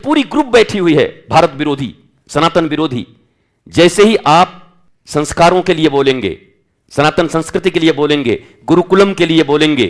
पूरी ग्रुप बैठी हुई है भारत विरोधी, सनातन विरोधी। जैसे ही आप संस्कारों के लिए बोलेंगे, सनातन संस्कृति के लिए बोलेंगे, गुरुकुलम के लिए बोलेंगे,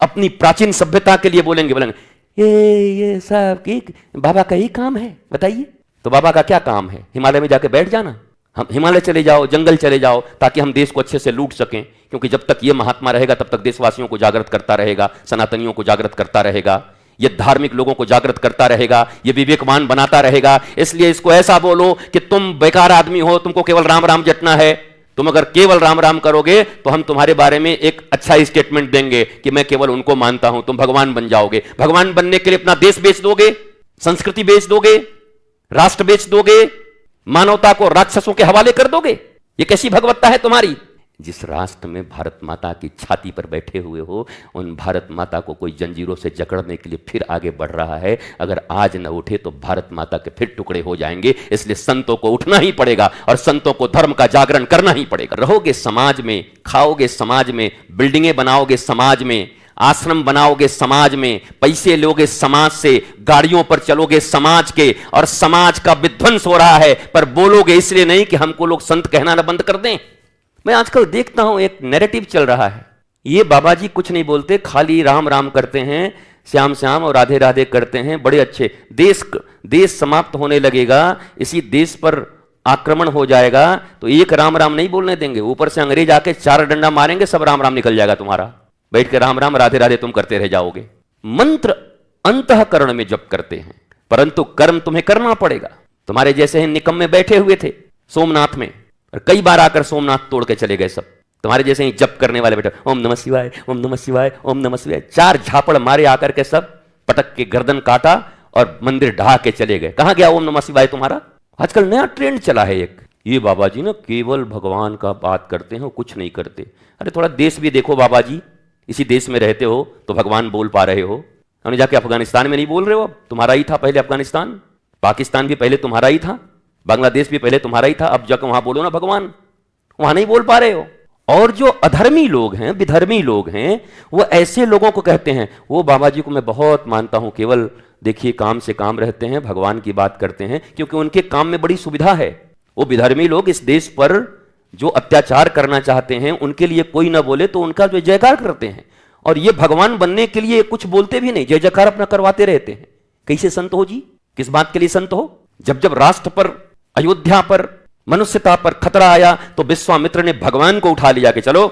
अपनी प्राचीन सभ्यता के लिए बोलेंगे ये सब की बाबा का ही काम है, बताइए। तो बाबा का क्या काम है? हिमालय में जाके बैठ जाना? हम हिमालय चले जाओ, जंगल चले जाओ, ताकि हम देश को अच्छे से लूट सकें, क्योंकि जब तक ये महात्मा रहेगा तब तक देशवासियों को जागृत करता रहेगा, सनातनियों को जागृत करता रहेगा, ये धार्मिक लोगों को जागृत करता रहेगा, ये विवेकवान बनाता रहेगा। इसलिए इसको ऐसा बोलो कि तुम बेकार आदमी हो, तुमको केवल राम राम जटना है। तुम अगर केवल राम राम करोगे तो हम तुम्हारे बारे में एक अच्छा स्टेटमेंट देंगे कि मैं केवल उनको मानता हूं, तुम भगवान बन जाओगे। भगवान बनने के लिए अपना देश बेच दोगे, संस्कृति बेच दोगे, राष्ट्र बेच दोगे, मानवता को राक्षसों के हवाले कर दोगे। ये कैसी भगवत्ता है तुम्हारी? जिस राष्ट्र में भारत माता की छाती पर बैठे हुए हो, उन भारत माता को कोई जंजीरों से जकड़ने के लिए फिर आगे बढ़ रहा है। अगर आज न उठे तो भारत माता के फिर टुकड़े हो जाएंगे। इसलिए संतों को उठना ही पड़ेगा और संतों को धर्म का जागरण करना ही पड़ेगा। रहोगे समाज में, खाओगे समाज में, बिल्डिंगें बनाओगे समाज में, आश्रम बनाओगे समाज में, पैसे लोगे समाज से, गाड़ियों पर चलोगे समाज के, और समाज का विध्वंस हो रहा है, पर बोलोगे इसलिए नहीं कि हमको लोग संत कहना न बंद कर दें। मैं आजकल देखता हूं एक नैरेटिव चल रहा है, ये बाबा जी कुछ नहीं बोलते, खाली राम राम करते हैं, श्याम श्याम और राधे राधे करते हैं, बड़े अच्छे। देश समाप्त होने लगेगा, इसी देश पर आक्रमण हो जाएगा तो एक राम राम नहीं बोलने देंगे, ऊपर से अंग्रेज आके 4 डंडा मारेंगे, सब राम राम निकल जाएगा तुम्हारा। बैठ के राम राम राधे राधे तुम करते रह जाओगे। मंत्र अंतःकरण में जप करते हैं, परंतु कर्म तुम्हें करना पड़ेगा। तुम्हारे जैसे ही निकम्मे बैठे हुए थे सोमनाथ में, और कई बार आकर सोमनाथ तोड़ के चले गए सब। तुम्हारे जैसे ही जप करने वाले बैठे, ओम नमः शिवाय, ओम नमः शिवाय, ओम नमः शिवाय, 4 झापड़ मारे आकर के सब, पटक के गर्दन काटा और मंदिर ढहा के चले गए। कहां गया ओम नमः शिवाय तुम्हारा? आजकल नया ट्रेंड चला है एक, ये बाबा जी ना केवल भगवान का बात करते हैं, कुछ नहीं करते। अरे थोड़ा देश भी देखो बाबा जी, इसी देश में रहते हो तो भगवान बोल पा रहे हो। हमने जाके अफगानिस्तान में नहीं बोल रहे हो? अब तुम्हारा ही था पहले अफगानिस्तान, पाकिस्तान भी पहले तुम्हारा ही था, बांग्लादेश भी पहले तुम्हारा ही था, अब जाकर वहां बोलो ना भगवान, वहां नहीं बोल पा रहे हो। और जो अधर्मी लोग हैं, विधर्मी लोग हैं, वो ऐसे लोगों को कहते हैं, वो बाबा जी को मैं बहुत मानता हूं, केवल देखिए काम से काम रहते हैं, भगवान की बात करते हैं, क्योंकि उनके काम में बड़ी सुविधा है। वो विधर्मी लोग इस देश पर जो अत्याचार करना चाहते हैं, उनके लिए कोई ना बोले तो उनका जो जयकार करते हैं, और ये भगवान बनने के लिए कुछ बोलते भी नहीं, जय जयकार अपना करवाते रहते हैं। कैसे संत हो जी? किस बात के लिए संत हो? जब राष्ट्र पर, अयोध्या पर, मनुष्यता पर खतरा आया तो विश्वामित्र ने भगवान को उठा लिया कि चलो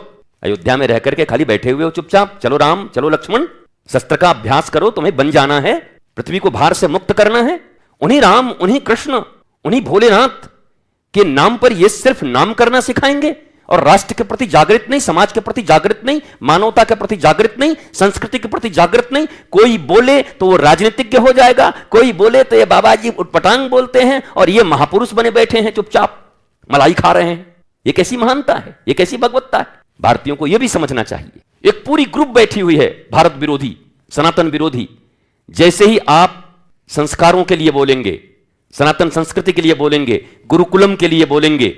अयोध्या में रह करके खाली बैठे हुए हो चुपचाप, चलो राम, चलो लक्ष्मण, शस्त्र का अभ्यास करो, तुम्हें बन जाना है, पृथ्वी को भार से मुक्त करना है। उन्हीं राम, उन्हीं कृष्ण, उन्हीं भोलेनाथ के नाम पर ये सिर्फ नाम करना सिखाएंगे, और राष्ट्र के प्रति जागृत नहीं, समाज के प्रति जागृत नहीं, मानवता के प्रति जागृत नहीं, संस्कृति के प्रति जागृत नहीं। कोई बोले तो वो राजनीतिज्ञ हो जाएगा, कोई बोले तो ये बाबा जी उटपटांग बोलते हैं, और ये महापुरुष बने बैठे हैं, चुपचाप मलाई खा रहे हैं। ये कैसी महानता है? ये कैसी भगवत्ता है? भारतीयों को यह भी समझना चाहिए। एक पूरी ग्रुप बैठी हुई है भारत विरोधी, सनातन विरोधी। जैसे ही आप संस्कारों के लिए बोलेंगे, सनातन संस्कृति के लिए बोलेंगे, गुरुकुलम के लिए बोलेंगे,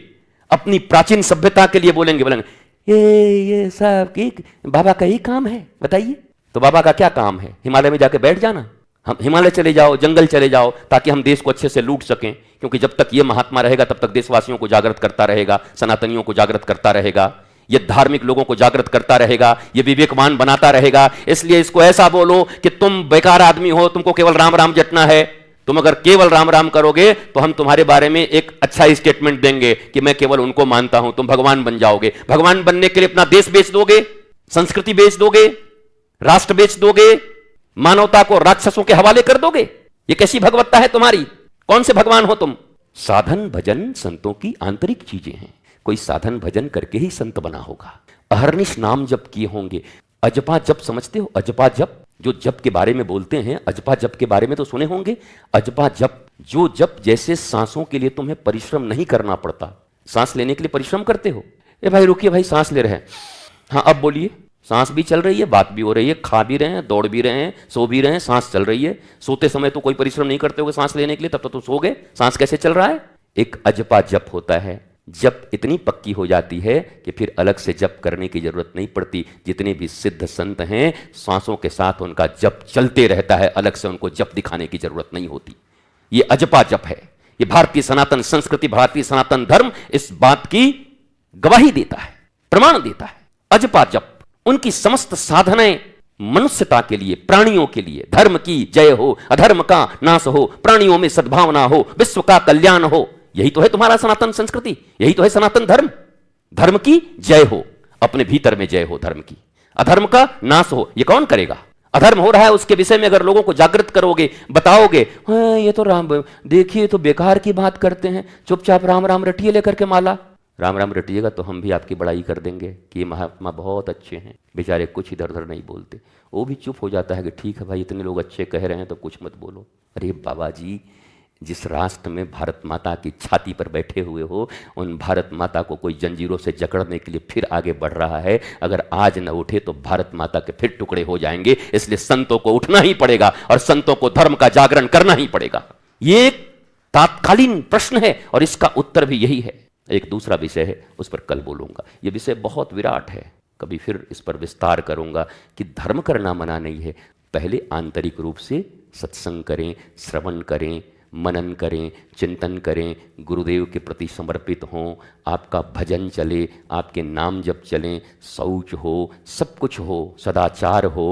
अपनी प्राचीन सभ्यता के लिए बोलेंगे ये सब की बाबा का ही काम है, बताइए। तो बाबा का क्या काम है? हिमालय में जाके बैठ जाना? हम हिमालय चले जाओ, जंगल चले जाओ, ताकि हम देश को अच्छे से लूट सकें, क्योंकि जब तक ये महात्मा रहेगा तब तक देशवासियों को जागृत करता रहेगा, सनातनियों को जागृत करता रहेगा, ये धार्मिक लोगों को जागृत करता रहेगा, ये विवेकवान बनाता रहेगा। इसलिए इसको ऐसा बोलो कि तुम बेकार आदमी हो, तुमको केवल राम राम जटना है। तुम अगर केवल राम राम करोगे तो हम तुम्हारे बारे में एक अच्छा स्टेटमेंट देंगे कि मैं केवल उनको मानता हूं, तुम भगवान बन जाओगे। भगवान बनने के लिए अपना देश बेच दोगे, संस्कृति बेच दोगे, राष्ट्र बेच दोगे, मानवता को राक्षसों के हवाले कर दोगे। ये कैसी भगवत्ता है तुम्हारी? कौन से भगवान हो तुम? साधन भजन संतों की आंतरिक चीजें हैं। कोई साधन भजन करके ही संत बना होगा। अहर्निश नाम जप किए होंगे। अजपा जप समझते हो? अजपा जप, जो जप के बारे में बोलते हैं, अजपा जप के बारे में तो सुने होंगे। अजपा जप, जो जप जैसे सांसों के लिए तुम्हें परिश्रम नहीं करना पड़ता। सांस लेने के लिए परिश्रम करते हो? ए भाई रुकिए भाई, सांस ले रहे हैं, हाँ अब बोलिए। सांस भी चल रही है, बात भी हो रही है, खा भी रहे हैं, दौड़ भी रहे हैं, सो भी रहे हैं, सांस चल रही है। सोते समय तो कोई परिश्रम नहीं करते होगे सांस लेने के लिए, तब तो सो गए, सांस कैसे चल रहा है? एक अजपा जप होता है। जप इतनी पक्की हो जाती है कि फिर अलग से जप करने की जरूरत नहीं पड़ती। जितने भी सिद्ध संत हैं, सांसों के साथ उनका जप चलते रहता है, अलग से उनको जप दिखाने की जरूरत नहीं होती। ये अजपा जप है। ये भारतीय सनातन संस्कृति, भारतीय सनातन धर्म इस बात की गवाही देता है, प्रमाण देता है। अजपा जप, उनकी समस्त साधनाएं मनुष्यता के लिए, प्राणियों के लिए, धर्म की जय हो, अधर्म का नाश हो, प्राणियों में सद्भावना हो, विश्व का कल्याण हो। यही तो है तुम्हारा सनातन संस्कृति, यही तो है सनातन धर्म। धर्म की जय हो, अपने भीतर में जय हो धर्म की, अधर्म का नाश हो। ये कौन करेगा? अधर्म हो रहा है उसके विषय में अगर लोगों को जागृत करोगे, बताओगे, हाँ ये तो राम, देखिए तो बेकार की बात करते हैं, चुपचाप राम राम रटिए लेकर के माला। राम राम रटिएगा तो हम भी आपकी बड़ाई कर देंगे कि ये महात्मा बहुत अच्छे हैं, बेचारे कुछ इधर उधर नहीं बोलते। वो भी चुप हो जाता है कि ठीक है भाई, इतने लोग अच्छे कह रहे हैं तो कुछ मत बोलो। अरे बाबा जी, जिस राष्ट्र में भारत माता की छाती पर बैठे हुए हो, उन भारत माता को कोई जंजीरों से जकड़ने के लिए फिर आगे बढ़ रहा है। अगर आज न उठे तो भारत माता के फिर टुकड़े हो जाएंगे। इसलिए संतों को उठना ही पड़ेगा और संतों को धर्म का जागरण करना ही पड़ेगा। ये एक तात्कालीन प्रश्न है और इसका उत्तर भी यही है। एक दूसरा विषय है, उस पर कल बोलूंगा। यह विषय बहुत विराट है, कभी फिर इस पर विस्तार करूंगा कि धर्म करना मना नहीं है। पहले आंतरिक रूप से सत्संग करें, श्रवण करें, मनन करें, चिंतन करें, गुरुदेव के प्रति समर्पित हों, आपका भजन चले, आपके नाम जप चलें, शौच हो, सब कुछ हो, सदाचार हो,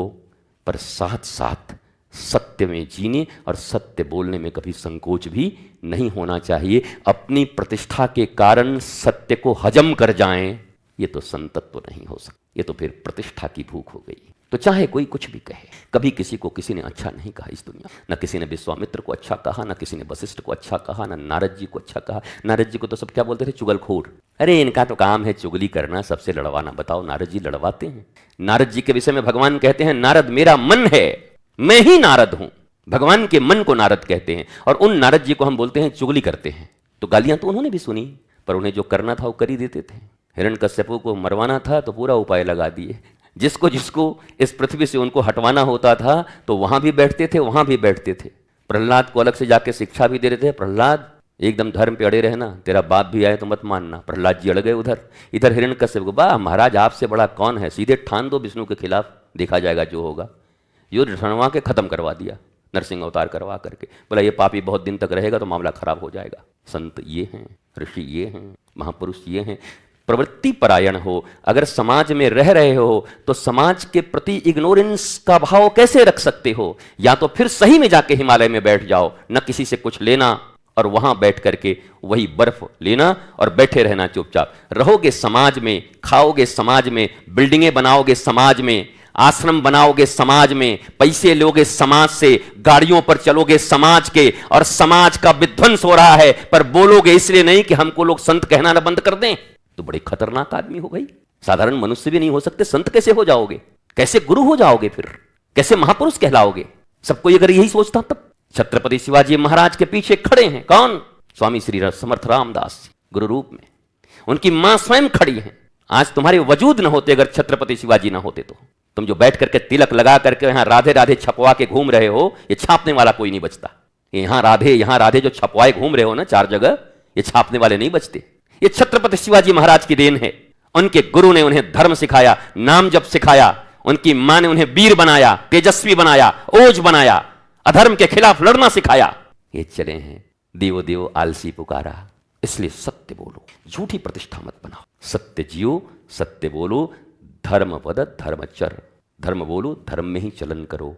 पर साथ साथ सत्य में जीने और सत्य बोलने में कभी संकोच भी नहीं होना चाहिए। अपनी प्रतिष्ठा के कारण सत्य को हजम कर जाएं, ये तो संतत्व नहीं हो सकता, ये तो फिर प्रतिष्ठा की भूख हो गई। तो चाहे कोई कुछ भी कहे, कभी किसी को किसी ने अच्छा नहीं कहा इस दुनिया, न किसी ने विश्वामित्र को अच्छा कहा, न किसी ने वशिष्ठ को अच्छा कहा, न नारद जी को अच्छा कहा। नारद जी को तो सब क्या बोलते थे? चुगलखोर। अरे इनका तो काम है चुगली करना, सबसे लड़वाना। बताओ, नारद जी लड़वाते हैं? नारद जी के विषय में भगवान कहते हैं, नारद मेरा मन है, मैं ही नारद हूं। भगवान के मन को नारद कहते हैं और उन नारद जी को हम बोलते हैं चुगली करते हैं। तो गालियां तो उन्होंने भी सुनी, पर उन्हें जो करना था वो कर ही देते थे। हिरण्यकश्यप को मरवाना था तो पूरा उपाय लगा दिए। जिसको जिसको इस पृथ्वी से उनको हटवाना होता था तो वहां भी बैठते थे, वहां भी बैठते थे। प्रहलाद को अलग से जाके शिक्षा भी दे रहे थे, प्रहलाद एकदम धर्म पे अड़े रहना, तेरा बाप भी आए तो मत मानना। प्रहलाद जी अड़ गए उधर। इधर हिरण्यकश्यप को, वाह महाराज आपसे बड़ा कौन है, सीधे ठान दो विष्णु के खिलाफ, देखा जाएगा जो होगा। युद्ध रणवा के खत्म करवा दिया, नरसिंह अवतार करवा करके। बोला ये पापी बहुत दिन तक रहेगा तो मामला खराब हो जाएगा। संत ये हैं, ऋषि ये हैं, महापुरुष ये हैं। प्रवृत्ति परायण हो, अगर समाज में रह रहे हो तो समाज के प्रति इग्नोरेंस का भाव कैसे रख सकते हो? या तो फिर सही में जाके हिमालय में बैठ जाओ, न किसी से कुछ लेना, और वहां बैठ करके वही बर्फ लेना और बैठे रहना चुपचाप। रहोगे समाज में, खाओगे समाज में, बिल्डिंगें बनाओगे समाज में, आश्रम बनाओगे समाज में, पैसे लोगे समाज से, गाड़ियों पर चलोगे समाज के, और समाज का विध्वंस हो रहा है, पर बोलोगे इसलिए नहीं कि हमको लोग संत कहना ना बंद कर दें। तो बड़े खतरनाक आदमी हो भाई। साधारण मनुष्य भी नहीं हो सकते, संत कैसे हो जाओगे? कैसे गुरु हो जाओगे? फिर कैसे महापुरुष कहलाओगे? सब कोई अगर यही सोचता तब। छत्रपति शिवाजी महाराज के पीछे खड़े हैं कौन? स्वामी श्री समर्थ रामदास गुरु रूप में। उनकी मां स्वयं खड़ी हैं। आज तुम्हारे वजूद न होते अगर छत्रपति शिवाजी ना होते तो। तुम जो बैठ करके तिलक लगा करके यहां राधे राधे छपवा के घूम रहे हो, ये छापने वाला कोई नहीं बचता। यहां राधे जो छपवाए घूम रहे हो ना 4 जगह, ये छापने वाले नहीं बचते। ये छत्रपति शिवाजी महाराज की देन है। उनके गुरु ने उन्हें धर्म सिखाया, नाम जप सिखाया, उनकी मां ने उन्हें वीर बनाया, तेजस्वी बनाया, ओज बनाया, अधर्म के खिलाफ लड़ना सिखाया। ये चले हैं देवो देवो आलसी पुकारा। इसलिए सत्य बोलो, झूठी प्रतिष्ठा मत बनाओ। सत्य जियो, सत्य बोलो, धर्म पद धर्मचर। धर्म बोलो, धर्म में ही चलन करो।